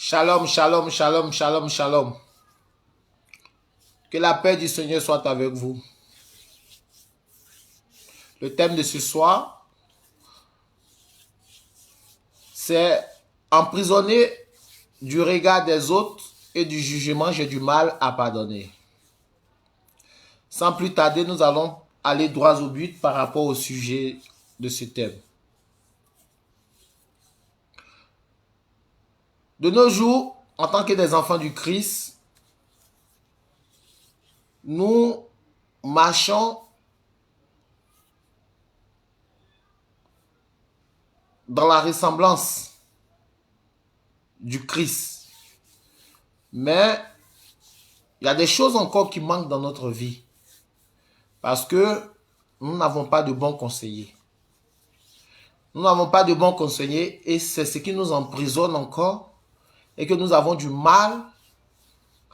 Shalom, shalom, shalom, shalom, shalom. Que la paix du Seigneur soit avec vous. Le thème de ce soir, c'est emprisonné du regard des autres et du jugement, j'ai du mal à pardonner. Sans plus tarder, nous allons aller droit au but par rapport au sujet de ce thème. De nos jours, en tant que des enfants du Christ, nous marchons dans la ressemblance du Christ. Mais il y a des choses encore qui manquent dans notre vie parce que nous n'avons pas de bons conseillers. Nous n'avons pas de bons conseillers et c'est ce qui nous emprisonne encore et que nous avons du mal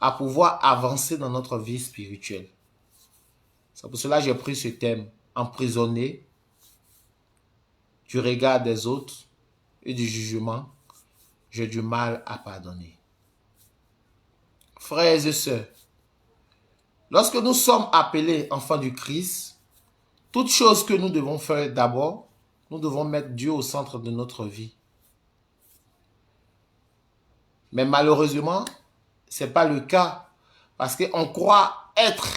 à pouvoir avancer dans notre vie spirituelle. C'est pour cela que j'ai pris ce thème, emprisonné du regard des autres et du jugement, j'ai du mal à pardonner. Frères et sœurs, lorsque nous sommes appelés enfants du Christ, toute chose que nous devons faire d'abord, nous devons mettre Dieu au centre de notre vie. Mais malheureusement, ce n'est pas le cas parce qu'on croit être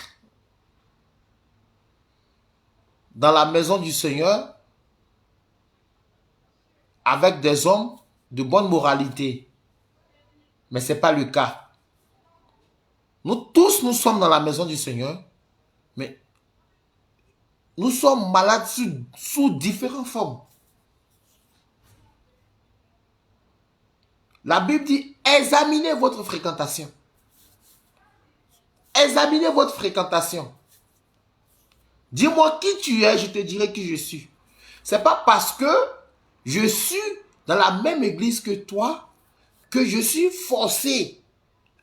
dans la maison du Seigneur avec des hommes de bonne moralité. Mais ce n'est pas le cas. Nous tous, nous sommes dans la maison du Seigneur, mais nous sommes malades sous différentes formes. La Bible dit, examinez votre fréquentation. Examinez votre fréquentation. Dis-moi qui tu es, je te dirai qui je suis. Ce n'est pas parce que je suis dans la même église que toi que je suis forcé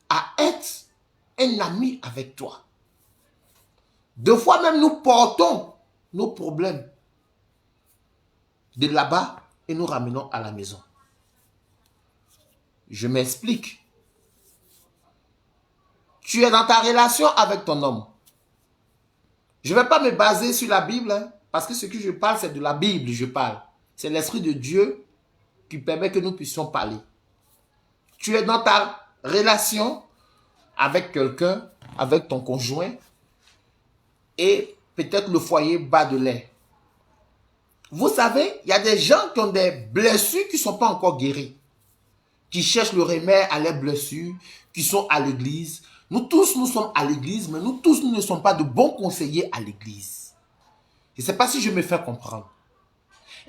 à être un ami avec toi. Deux fois même, nous portons nos problèmes de là-bas et nous ramenons à la maison. Je m'explique. Tu es dans ta relation avec ton homme. Je ne vais pas me baser sur la Bible, parce que ce que je parle, c'est de la Bible, je parle. C'est l'Esprit de Dieu qui permet que nous puissions parler. Tu es dans ta relation avec quelqu'un, avec ton conjoint, et peut-être le foyer bat de lait. Vous savez, il y a des gens qui ont des blessures qui ne sont pas encore guéries, qui cherchent le remède à leurs blessures, qui sont à l'église. Nous tous, nous sommes à l'église, mais nous tous, nous ne sommes pas de bons conseillers à l'église. Je ne sais pas si je me fais comprendre.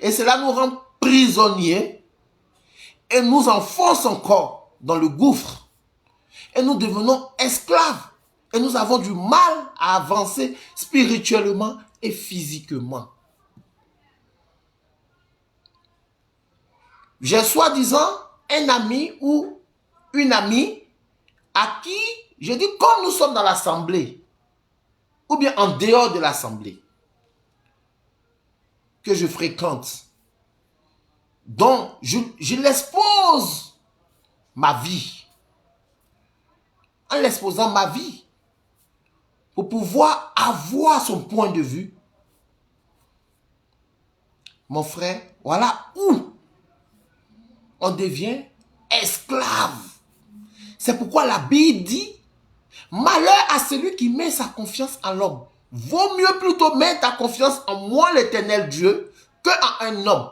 Et cela nous rend prisonniers et nous enfonce encore dans le gouffre. Et nous devenons esclaves. Et nous avons du mal à avancer spirituellement et physiquement. J'ai soi-disant un ami ou une amie à qui je dis, comme nous sommes dans l'assemblée, ou bien en dehors de l'assemblée, que je fréquente, donc je l'expose ma vie, en l'exposant ma vie, pour pouvoir avoir son point de vue. Mon frère, voilà où on devient esclave. C'est pourquoi la Bible dit, malheur à celui qui met sa confiance en l'homme. Vaut mieux plutôt mettre ta confiance en moi, l'Éternel Dieu, qu'en un homme.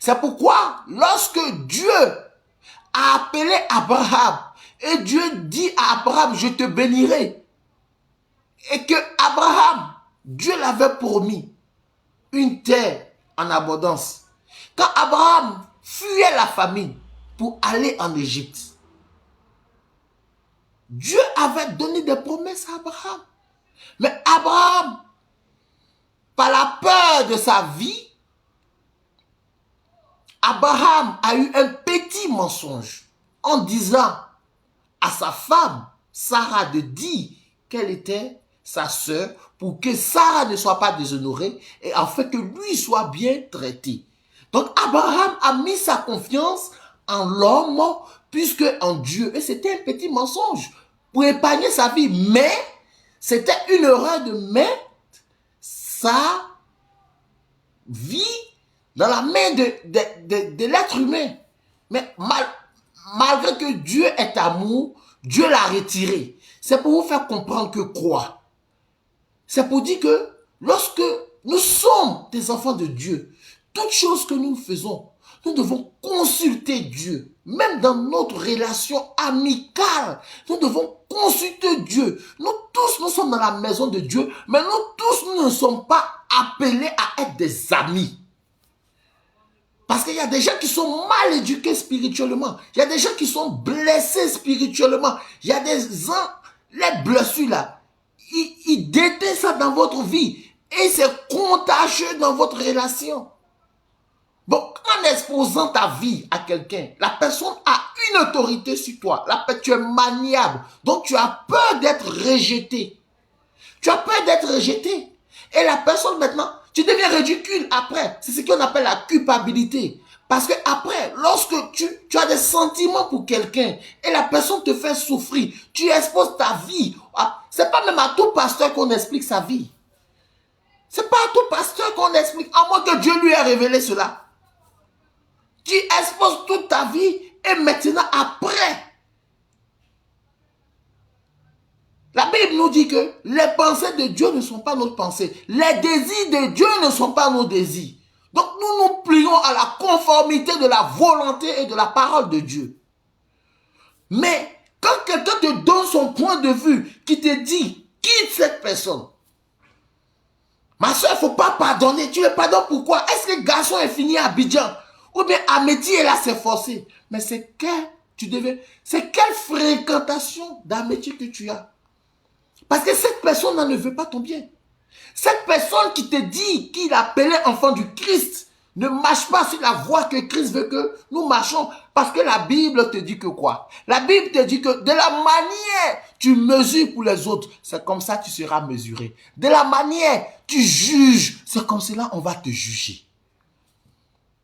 C'est pourquoi, lorsque Dieu a appelé Abraham, et Dieu dit à Abraham, je te bénirai, et que Abraham, Dieu l'avait promis, une terre en abondance. Quand Abraham fuyait la famine pour aller en Égypte, Dieu avait donné des promesses à Abraham. Mais Abraham, par la peur de sa vie, Abraham a eu un petit mensonge en disant à sa femme, Sarah, de dire qu'elle était sa sœur pour que Sarah ne soit pas déshonorée et en fait que lui soit bien traité. Donc Abraham a mis sa confiance en l'homme puisque en Dieu, et c'était un petit mensonge pour épargner sa vie, mais c'était une erreur de mettre sa vie dans la main de l'être humain. Mais malgré que Dieu est amour, Dieu l'a retiré. C'est pour vous faire comprendre que quoi? C'est pour dire que lorsque nous sommes des enfants de Dieu, toutes choses que nous faisons, nous devons consulter Dieu. Même dans notre relation amicale, nous devons consulter Dieu. Nous tous, nous sommes dans la maison de Dieu, mais nous tous, nous ne sommes pas appelés à être des amis. Parce qu'il y a des gens qui sont mal éduqués spirituellement. Il y a des gens qui sont blessés spirituellement. Il y a des gens, les blessures là, ils détestent ça dans votre vie. Et c'est contagieux dans votre relation. Bon, en exposant ta vie à quelqu'un, la personne a une autorité sur toi. Tu es maniable. Donc tu as peur d'être rejeté. Tu as peur d'être rejeté. Et la personne maintenant, tu deviens ridicule après. C'est ce qu'on appelle la culpabilité. Parce que après, lorsque tu as des sentiments pour quelqu'un et la personne te fait souffrir, tu exposes ta vie. C'est pas même à tout pasteur qu'on explique sa vie. C'est pas à tout pasteur qu'on explique, à moins que Dieu lui ait révélé cela. Tu exposes toute ta vie et maintenant après, la Bible nous dit que les pensées de Dieu ne sont pas nos pensées. Les désirs de Dieu ne sont pas nos désirs. Donc nous nous plions à la conformité de la volonté et de la parole de Dieu. Mais quand quelqu'un te donne son point de vue, qui te dit, quitte cette personne. Ma soeur, il ne faut pas pardonner. Tu le pardonnes pourquoi? Est-ce que le garçon est fini à Abidjan? Ou bien Améti est là, c'est forcé. Mais c'est quelle fréquentation d'Améti que tu as? Parce que cette personne ne veut pas ton bien. Cette personne qui te dit qu'il est appelé enfant du Christ ne marche pas sur la voie que Christ veut que nous marchons. Parce que la Bible te dit que quoi? La Bible te dit que de la manière tu mesures pour les autres, c'est comme ça que tu seras mesuré. De la manière tu juges, c'est comme cela on va te juger.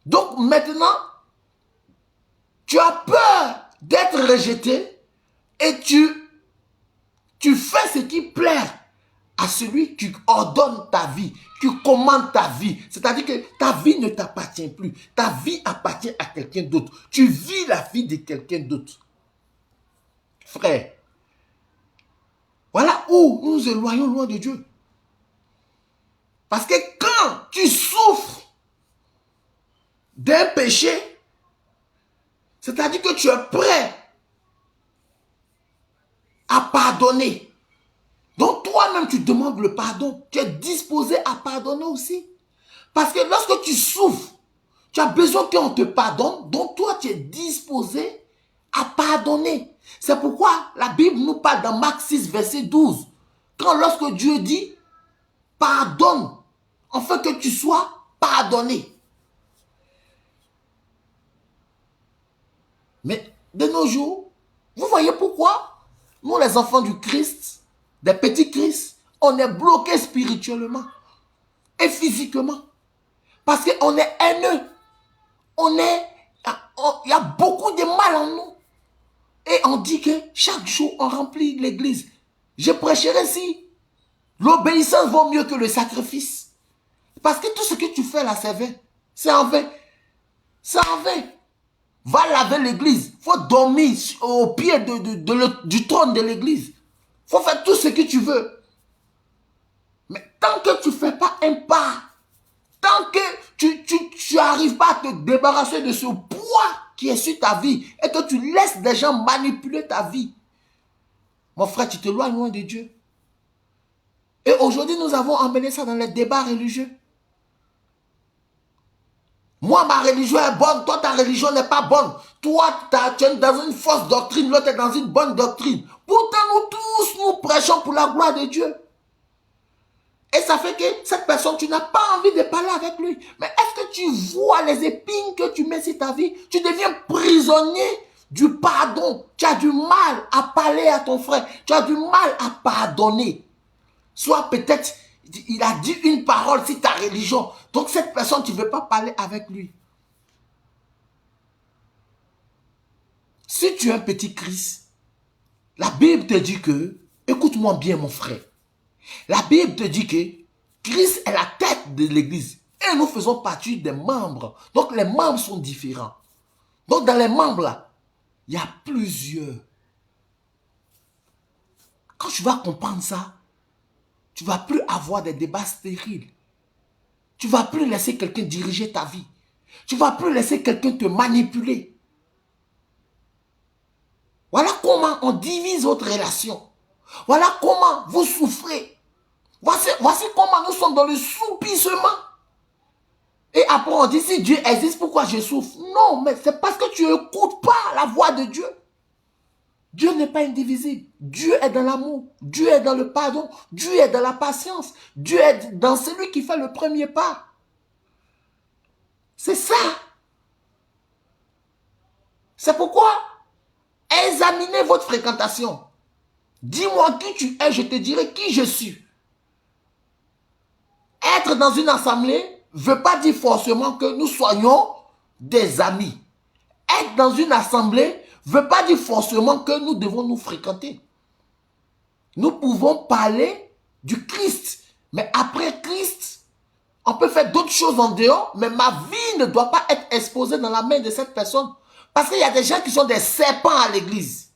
Donc maintenant, tu as peur d'être rejeté et tu fais ce qui plaît à celui qui ordonne ta vie, qui commande ta vie. C'est-à-dire que ta vie ne t'appartient plus. Ta vie appartient à quelqu'un d'autre. Tu vis la vie de quelqu'un d'autre. Frère, voilà où nous nous éloignons loin de Dieu. Parce que quand tu souffres d'un péché, c'est-à-dire que tu es prêt à pardonner. Donc toi-même, tu demandes le pardon. Tu es disposé à pardonner aussi. Parce que lorsque tu souffres, tu as besoin qu'on te pardonne. Donc toi, tu es disposé à pardonner. C'est pourquoi la Bible nous parle dans Marc 6, verset 12. Quand lorsque Dieu dit, pardonne, afin que tu sois pardonné. Mais de nos jours, vous voyez pourquoi nous, les enfants du Christ, des petits Christ, on est bloqués spirituellement et physiquement. Parce qu'on est haineux. Il y a beaucoup de mal en nous. Et on dit que chaque jour, on remplit l'église. Je prêcherai si l'obéissance vaut mieux que le sacrifice. Parce que tout ce que tu fais là, c'est vain. C'est en vain. C'est en vain. Va laver l'église. Il faut dormir au pied du trône de l'église. Il faut faire tout ce que tu veux. Mais tant que tu ne fais pas un pas, tant que tu n'arrives pas à te débarrasser de ce poids qui est sur ta vie et que tu laisses des gens manipuler ta vie, mon frère, tu t'éloignes loin de Dieu. Et aujourd'hui, nous avons emmené ça dans les débats religieux. Moi, ma religion est bonne, toi, ta religion n'est pas bonne. Toi, tu es dans une fausse doctrine, l'autre est dans une bonne doctrine. Pourtant, nous tous, nous prêchons pour la gloire de Dieu. Et ça fait que cette personne, tu n'as pas envie de parler avec lui. Mais est-ce que tu vois les épines que tu mets sur ta vie? Tu deviens prisonnier du pardon. Tu as du mal à parler à ton frère. Tu as du mal à pardonner. Soit peut-être, il a dit une parole sur ta religion. Donc cette personne, tu ne veux pas parler avec lui. Si tu es un petit Christ, la Bible te dit que, écoute-moi bien mon frère, la Bible te dit que Christ est la tête de l'église et nous faisons partie des membres. Donc les membres sont différents. Donc dans les membres là, il y a plusieurs. Quand tu vas comprendre ça, tu ne vas plus avoir des débats stériles. Tu ne vas plus laisser quelqu'un diriger ta vie. Tu ne vas plus laisser quelqu'un te manipuler. Voilà comment on divise votre relation. Voilà comment vous souffrez. Voici comment nous sommes dans le soupissement. Et après on dit, si Dieu existe, pourquoi je souffre? Non, mais c'est parce que tu n'écoutes pas la voix de Dieu. Dieu n'est pas indivisible. Dieu est dans l'amour. Dieu est dans le pardon. Dieu est dans la patience. Dieu est dans celui qui fait le premier pas. C'est ça. C'est pourquoi examinez votre fréquentation. Dis-moi qui tu es, je te dirai qui je suis. Être dans une assemblée ne veut pas dire forcément que nous soyons des amis. Être dans une assemblée ne veut pas dire forcément que nous devons nous fréquenter. Nous pouvons parler du Christ. Mais après Christ, on peut faire d'autres choses en dehors, mais ma vie ne doit pas être exposée dans la main de cette personne. Parce qu'il y a des gens qui sont des serpents à l'église.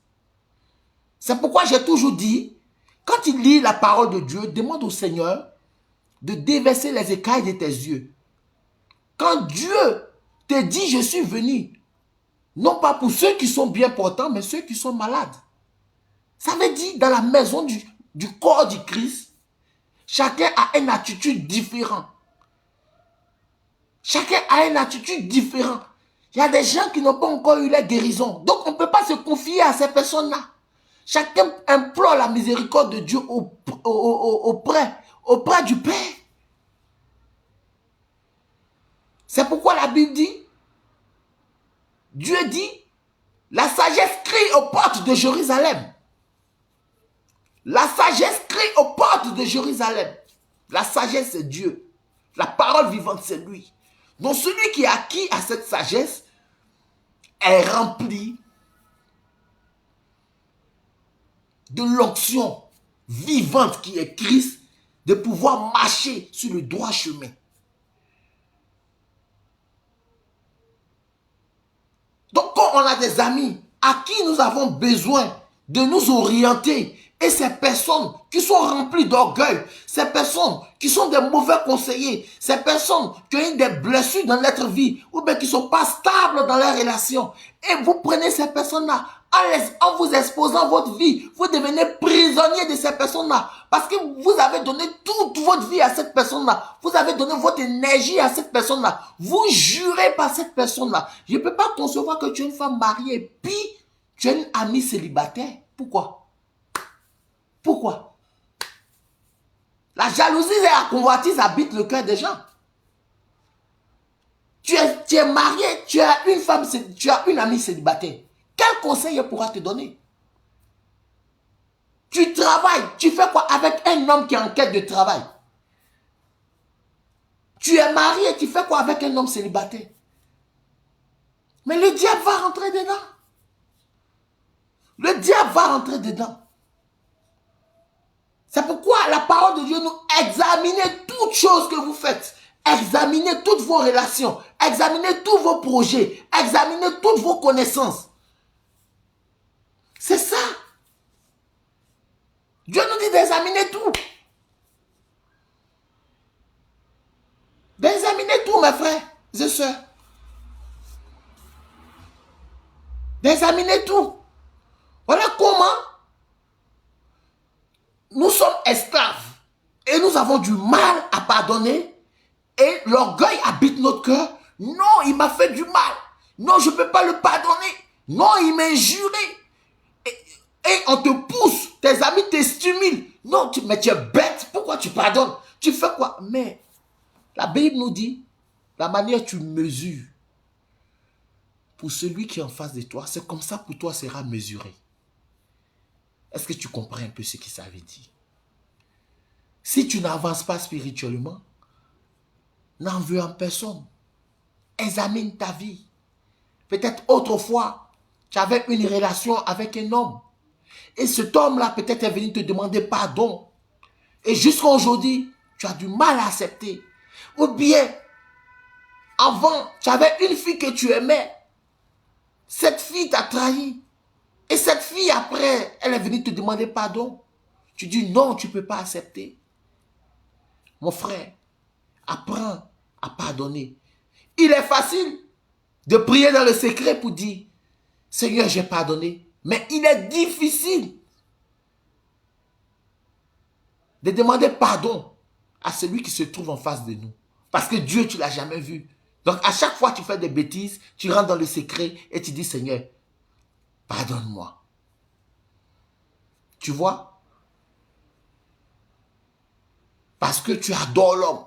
C'est pourquoi j'ai toujours dit, quand tu lis la parole de Dieu, demande au Seigneur de déverser les écailles de tes yeux. Quand Dieu te dit, je suis venu, non pas pour ceux qui sont bien portants, mais ceux qui sont malades. Ça veut dire, dans la maison du corps du Christ, chacun a une attitude différente. Chacun a une attitude différente. Il y a des gens qui n'ont pas encore eu la guérison. Donc, on ne peut pas se confier à ces personnes-là. Chacun implore la miséricorde de Dieu auprès du Père. C'est pourquoi la Bible dit, Dieu dit, la sagesse crie aux portes de Jérusalem. La sagesse crie aux portes de Jérusalem. La sagesse, c'est Dieu. La parole vivante, c'est lui. Donc celui qui est acquis à cette sagesse est rempli de l'onction vivante qui est Christ, de pouvoir marcher sur le droit chemin. Donc quand on a des amis à qui nous avons besoin de nous orienter, et ces personnes qui sont remplies d'orgueil, ces personnes qui sont des mauvais conseillers, ces personnes qui ont eu des blessures dans leur vie, ou bien qui ne sont pas stables dans leurs relations, et vous prenez ces personnes-là, en vous exposant votre vie, vous devenez prisonnier de ces personnes-là, parce que vous avez donné toute votre vie à cette personne-là, vous avez donné votre énergie à cette personne-là, vous jurez par cette personne-là. Je ne peux pas concevoir que tu es une femme mariée, et puis tu es une amie célibataire. Pourquoi? Pourquoi? La jalousie et la convoitise habitent le cœur des gens. Tu es marié, tu as une femme, tu as une amie célibataire. Quel conseil elle pourra te donner? Tu travailles, tu fais quoi avec un homme qui est en quête de travail? Tu es marié, tu fais quoi avec un homme célibataire? Mais le diable va rentrer dedans. Le diable va rentrer dedans. C'est pourquoi la parole de Dieu nous examinez toutes choses que vous faites. Examinez toutes vos relations. Examinez tous vos projets. Examinez toutes vos connaissances. C'est ça. Dieu nous dit d'examiner tout. D'examiner tout, mes frères et sœurs. D'examiner tout. Voilà comment nous sommes esclaves et nous avons du mal à pardonner et l'orgueil habite notre cœur. Non, il m'a fait du mal. Non, je ne peux pas le pardonner. Non, il m'a injuré. Et on te pousse, tes amis te stimulent. Non, mais tu es bête, pourquoi tu pardonnes? Tu fais quoi? Mais la Bible nous dit, la manière dont tu mesures pour celui qui est en face de toi, c'est comme ça pour toi sera mesuré. Est-ce que tu comprends un peu ce que ça veut dire? Si tu n'avances pas spirituellement, n'en veux en personne. Examine ta vie. Peut-être autrefois, tu avais une relation avec un homme. Et cet homme-là peut-être est venu te demander pardon. Et jusqu'à aujourd'hui, tu as du mal à accepter. Ou bien, avant, tu avais une fille que tu aimais. Cette fille t'a trahi. Et cette fille, après, elle est venue te demander pardon. Tu dis non, tu ne peux pas accepter. Mon frère, apprends à pardonner. Il est facile de prier dans le secret pour dire, Seigneur, j'ai pardonné. Mais il est difficile de demander pardon à celui qui se trouve en face de nous. Parce que Dieu, tu ne l'as jamais vu. Donc, à chaque fois que tu fais des bêtises, tu rentres dans le secret et tu dis, Seigneur, pardonne-moi. Tu vois? Parce que tu adores l'homme.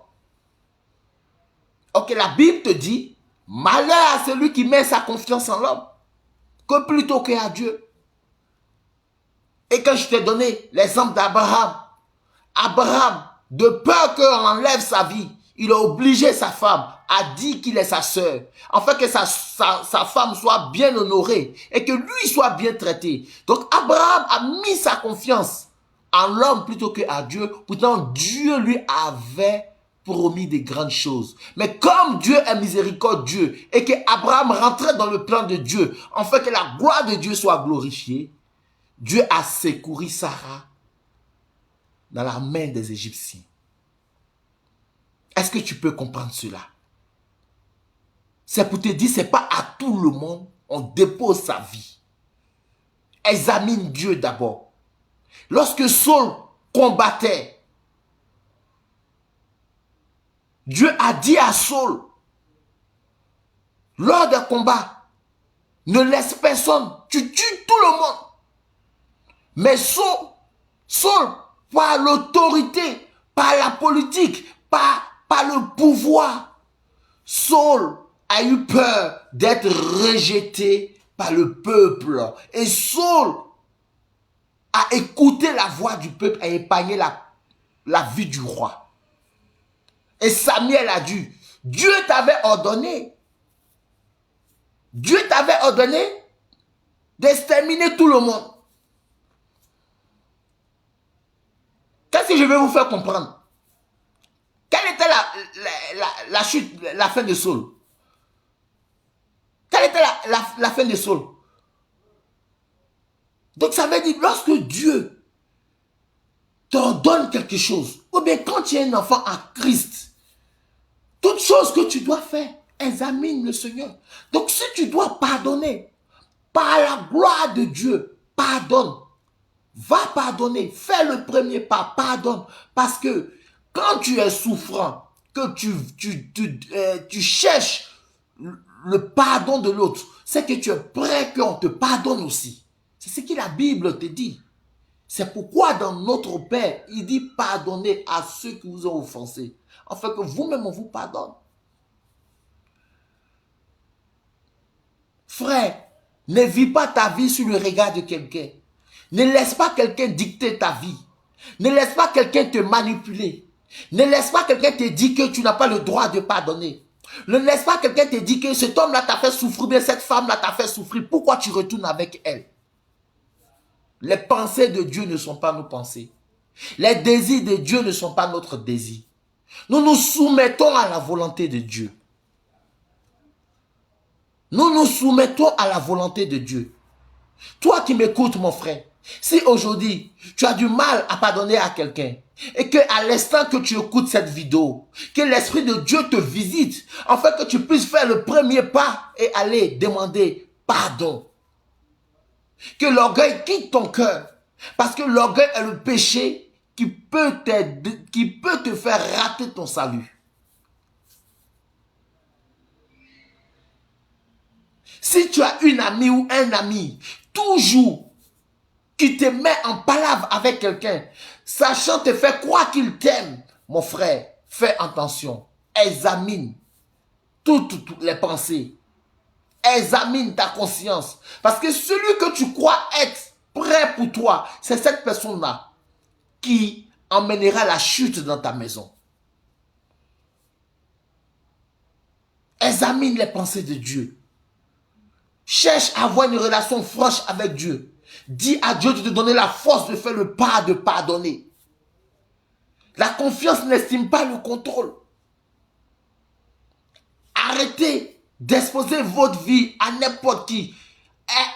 Ok, la Bible te dit, malheur à celui qui met sa confiance en l'homme, que plutôt qu'à Dieu. Et quand je t'ai donné l'exemple d'Abraham, Abraham, de peur qu'on enlève sa vie, il a obligé sa femme à dire qu'il est sa sœur, afin que sa femme soit bien honorée et que lui soit bien traité. Donc Abraham a mis sa confiance en l'homme plutôt qu'à Dieu. Pourtant, Dieu lui avait promis des grandes choses. Mais comme Dieu est miséricordieux et que Abraham rentrait dans le plan de Dieu, afin que la gloire de Dieu soit glorifiée, Dieu a secouru Sarah dans la main des Égyptiens. Est-ce que tu peux comprendre cela? C'est pour te dire, ce n'est pas à tout le monde on dépose sa vie. Examine Dieu d'abord. Lorsque Saul combattait, Dieu a dit à Saul, lors d'un combat, ne laisse personne, tu tues tout le monde. Mais Saul, par l'autorité, par la politique, par le pouvoir, Saul a eu peur d'être rejeté par le peuple. Et Saul a écouté la voix du peuple et épargné la vie du roi. Et Samuel a dit, Dieu t'avait ordonné d'exterminer tout le monde. Qu'est-ce que je vais vous faire comprendre? Quelle était la chute, la fin de Saul? Quelle était la fin de Saul? Donc ça veut dire, lorsque Dieu t'ordonne quelque chose, ou bien quand tu es un enfant en Christ, toute chose que tu dois faire, examine le Seigneur. Donc si tu dois pardonner, par la gloire de Dieu, pardonne. Va pardonner, fais le premier pas, pardonne. Parce que quand tu es souffrant, que tu cherches le pardon de l'autre, c'est que tu es prêt qu'on te pardonne aussi. C'est ce que la Bible te dit. C'est pourquoi dans notre Père, il dit pardonnez à ceux qui vous ont offensé, afin que vous-même on vous pardonne. Frère, ne vis pas ta vie sur le regard de quelqu'un. Ne laisse pas quelqu'un dicter ta vie. Ne laisse pas quelqu'un te manipuler. Ne laisse pas quelqu'un te dire que tu n'as pas le droit de pardonner. Ne laisse pas quelqu'un te dire que cet homme-là t'a fait souffrir, bien cette femme-là t'a fait souffrir. Pourquoi tu retournes avec elle? Les pensées de Dieu ne sont pas nos pensées. Les désirs de Dieu ne sont pas notre désir. Nous nous soumettons à la volonté de Dieu. Nous nous soumettons à la volonté de Dieu. Toi qui m'écoutes, mon frère, si aujourd'hui tu as du mal à pardonner à quelqu'un et qu'à l'instant que tu écoutes cette vidéo, que l'Esprit de Dieu te visite, afin que tu puisses faire le premier pas et aller demander pardon. Que l'orgueil quitte ton cœur, parce que l'orgueil est le péché qui peut te faire rater ton salut. Si tu as une amie ou un ami, toujours, qui te met en palabre avec quelqu'un, sachant te faire croire qu'il t'aime, mon frère, fais attention. Examine toutes les pensées. Examine ta conscience. Parce que celui que tu crois être prêt pour toi, c'est cette personne-là qui emmènera la chute dans ta maison. Examine les pensées de Dieu. Cherche à avoir une relation franche avec Dieu. Dis à Dieu de te donner la force de faire le pas, de pardonner. La confiance n'estime pas le contrôle. Arrêtez d'exposer votre vie à n'importe qui.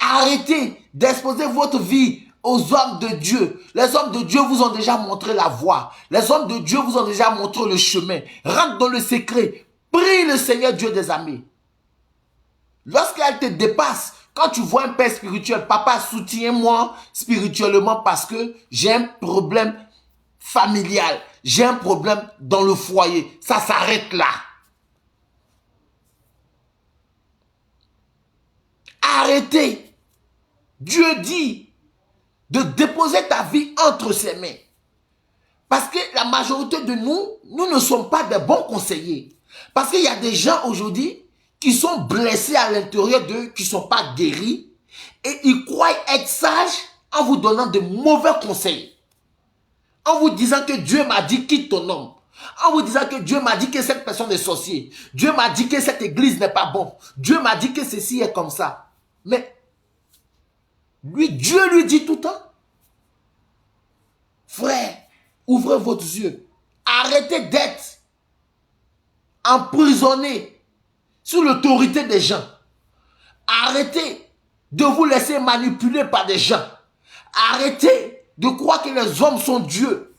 Arrêtez d'exposer votre vie aux hommes de Dieu. Les hommes de Dieu vous ont déjà montré la voie. Les hommes de Dieu vous ont déjà montré le chemin. Rentre dans le secret. Prie le Seigneur Dieu des armées. Lorsqu'elle te dépasse, quand tu vois un père spirituel, papa, soutiens-moi spirituellement parce que j'ai un problème familial. J'ai un problème dans le foyer. Ça s'arrête là. Arrêtez. Dieu dit de déposer ta vie entre ses mains. Parce que la majorité de nous ne sommes pas des bons conseillers. Parce qu'il y a des gens aujourd'hui qui sont blessés à l'intérieur d'eux, qui ne sont pas guéris, et ils croient être sages en vous donnant de mauvais conseils. En vous disant que Dieu m'a dit quitte ton homme. En vous disant que Dieu m'a dit que cette personne est sorcier. Dieu m'a dit que cette église n'est pas bon. Dieu m'a dit que ceci est comme ça. Mais lui, Dieu lui dit tout le temps, frère, ouvrez vos yeux. Arrêtez d'être emprisonné sous l'autorité des gens. Arrêtez de vous laisser manipuler par des gens. Arrêtez de croire que les hommes sont Dieu.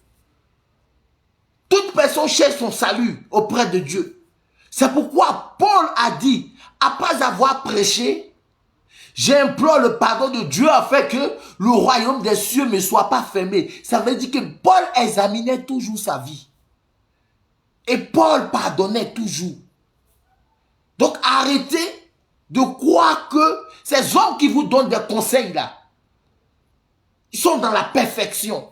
Toute personne cherche son salut auprès de Dieu. C'est pourquoi Paul a dit, après avoir prêché, j'implore le pardon de Dieu afin que le royaume des cieux ne soit pas fermé. Ça veut dire que Paul examinait toujours sa vie. Et Paul pardonnait toujours. Donc arrêtez de croire que ces hommes qui vous donnent des conseils là, ils sont dans la perfection.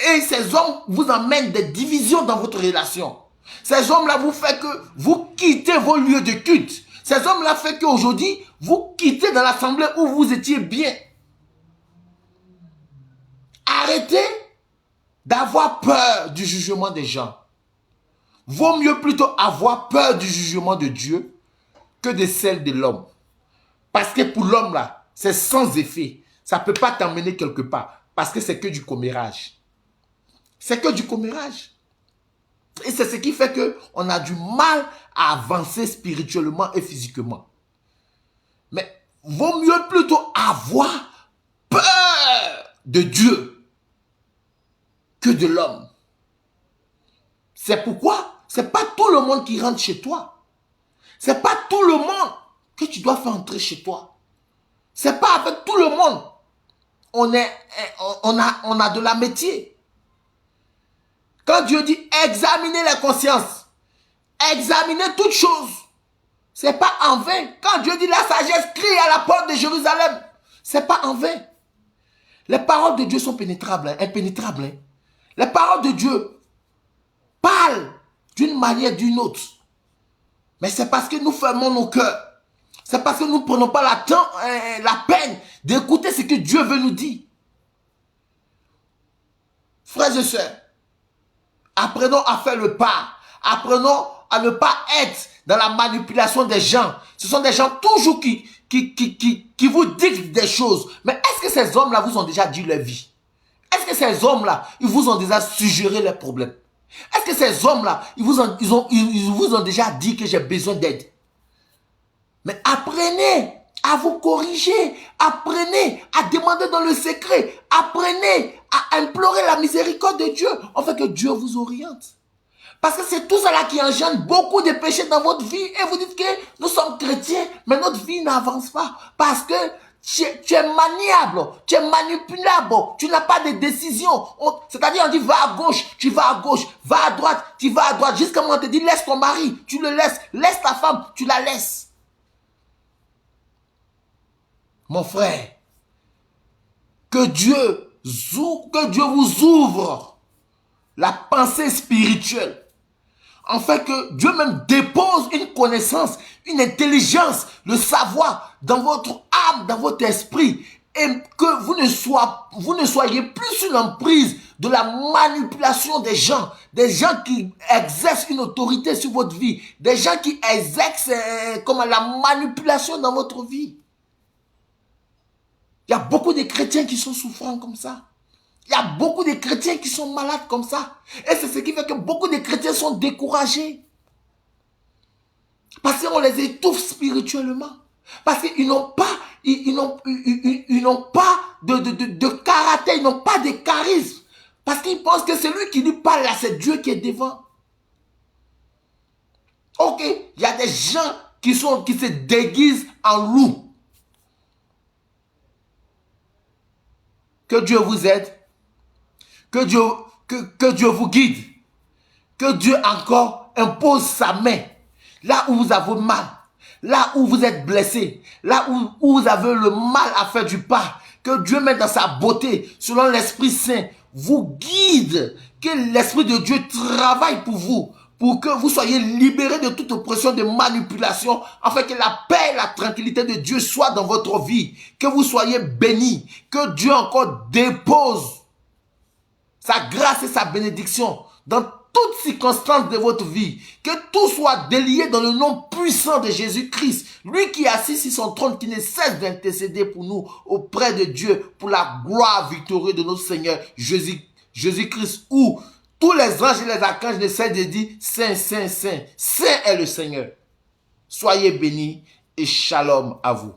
Et ces hommes vous emmènent des divisions dans votre relation. Ces hommes-là vous font que vous quittez vos lieux de culte. Ces hommes-là font qu'aujourd'hui, vous quittez dans l'assemblée où vous étiez bien. Arrêtez d'avoir peur du jugement des gens. Vaut mieux plutôt avoir peur du jugement de Dieu que de celle de l'homme. Parce que pour l'homme là, c'est sans effet. Ça ne peut pas t'emmener quelque part. Parce que c'est que du commérage. C'est que du commérage. Et c'est ce qui fait qu'on a du mal à avancer spirituellement et physiquement. Mais vaut mieux plutôt avoir peur de Dieu que de l'homme. C'est pourquoi c'est pas tout le monde qui rentre chez toi. C'est pas tout le monde que tu dois faire entrer chez toi. C'est pas avec tout le monde. On a de la métier. Quand Dieu dit examinez la conscience, examinez toutes choses, c'est pas en vain. Quand Dieu dit la sagesse crie à la porte de Jérusalem, c'est pas en vain. Les paroles de Dieu sont pénétrables, impénétrables. Hein. Les paroles de Dieu parlent d'une manière ou d'une autre. Mais c'est parce que nous fermons nos cœurs. C'est parce que nous ne prenons pas la peine d'écouter ce que Dieu veut nous dire. Frères et sœurs, apprenons à faire le pas. Apprenons à ne pas être dans la manipulation des gens. Ce sont des gens toujours qui vous dictent des choses. Mais est-ce que ces hommes-là vous ont déjà dit leur vie? Est-ce que ces hommes-là, ils vous ont déjà suggéré leurs problèmes? Est-ce que ces hommes-là, ils vous ont déjà dit que j'ai besoin d'aide? Mais apprenez à vous corriger. Apprenez à demander dans le secret. Apprenez à implorer la miséricorde de Dieu. En fait que Dieu vous oriente. Parce que c'est tout cela qui engendre beaucoup de péchés dans votre vie. Et vous dites que nous sommes chrétiens, mais notre vie n'avance pas. Parce que tu es maniable, tu es manipulable, tu n'as pas de décision. C'est-à-dire on dit va à gauche, tu vas à gauche, va à droite, tu vas à droite. Jusqu'à moment on te dit laisse ton mari, tu le laisses. Laisse ta femme, tu la laisses. Mon frère, que Dieu vous ouvre la pensée spirituelle. En fait que Dieu même dépose une connaissance, une intelligence, le savoir dans votre âme, dans votre esprit. et que vous ne soyez plus sous l'emprise de la manipulation des gens qui exercent une autorité sur votre vie, des gens qui exercent comme la manipulation dans votre vie. Il y a beaucoup de chrétiens qui sont souffrants comme ça. Il y a beaucoup de chrétiens qui sont malades comme ça. Et c'est ce qui fait que beaucoup de chrétiens sont découragés. Parce qu'on les étouffe spirituellement. Parce qu'ils n'ont pas, ils n'ont pas de caractère, ils n'ont pas de charisme. Parce qu'ils pensent que c'est lui qui lui parle là, c'est Dieu qui est devant. Ok, il y a des gens qui se déguisent en loup. Que Dieu vous aide. Que Dieu vous guide. Que Dieu encore impose sa main. Là où vous avez mal. Là où vous êtes blessé. Là où vous avez le mal à faire du pas. Que Dieu mette dans sa beauté, selon l'Esprit Saint, vous guide. Que l'Esprit de Dieu travaille pour vous. Pour que vous soyez libérés de toute oppression de manipulation, afin que la paix et la tranquillité de Dieu soient dans votre vie. Que vous soyez bénis. Que Dieu encore dépose sa grâce et sa bénédiction dans toutes circonstances de votre vie. Que tout soit délié dans le nom puissant de Jésus-Christ. Lui qui est assis sur son trône, qui ne cesse d'intercéder pour nous auprès de Dieu, pour la gloire victorieuse de notre Seigneur Jésus-Christ, où tous les anges et les archanges ne cessent de dire Saint, Saint, Saint. Saint est le Seigneur. Soyez bénis et shalom à vous.